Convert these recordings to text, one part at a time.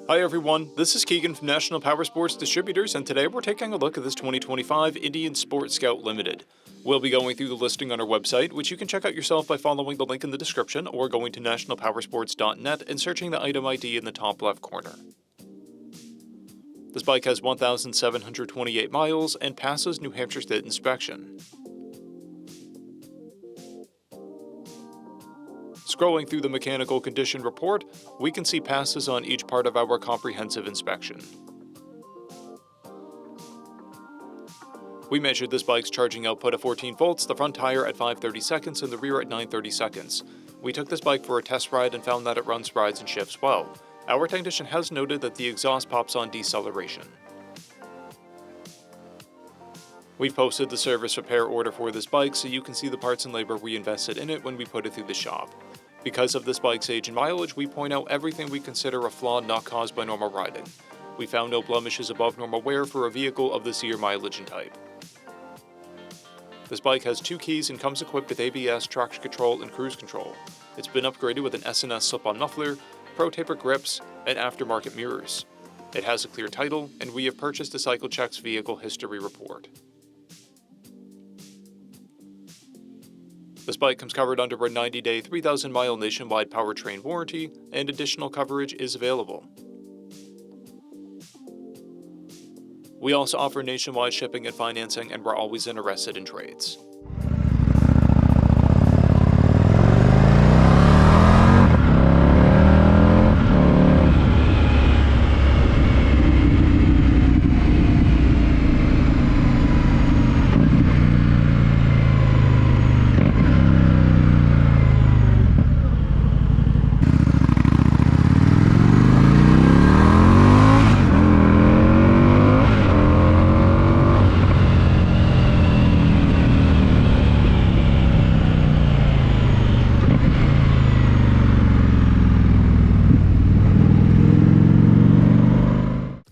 Hi everyone, this is Keegan from National Powersports Distributors, and today we're taking a look at this 2025 Indian Sport Scout Limited. We'll be going through the listing on our website, which you can check out yourself by following the link in the description or going to nationalpowersports.net and searching the item ID in the top left corner. This bike has 1,728 miles and passes New Hampshire State inspection. Scrolling through the mechanical condition report, we can see passes on each part of our comprehensive inspection. We measured this bike's charging output at 14 volts, the front tire at 530 seconds, and the rear at 930 seconds. We took this bike for a test ride and found that it runs, rides, and shifts well. Our technician has noted that the exhaust pops on deceleration. We've posted the service repair order for this bike so you can see the parts and labor we invested in it when we put it through the shop. Because of this bike's age and mileage, we point out everything we consider a flaw not caused by normal riding. We found no blemishes above normal wear for a vehicle of this year mileage and type. This bike has 2 keys and comes equipped with ABS, traction control, and cruise control. It's been upgraded with an S&S slip-on muffler, Pro Taper grips, and aftermarket mirrors. It has a clear title, and we have purchased a CycleCheck's vehicle history report. This bike comes covered under a 90-day, 3,000-mile nationwide powertrain warranty, and additional coverage is available. We also offer nationwide shipping and financing, and we're always interested in trades.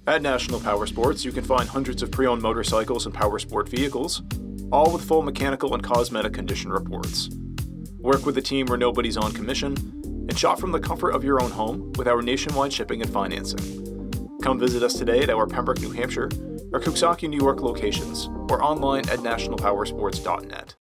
At National Powersports, you can find hundreds of pre-owned motorcycles and powersport vehicles, all with full mechanical and cosmetic condition reports. Work with a team where nobody's on commission, and shop from the comfort of your own home with our nationwide shipping and financing. Come visit us today at our Pembroke, New Hampshire, or Coxsackie, New York locations, or online at nationalpowersports.net.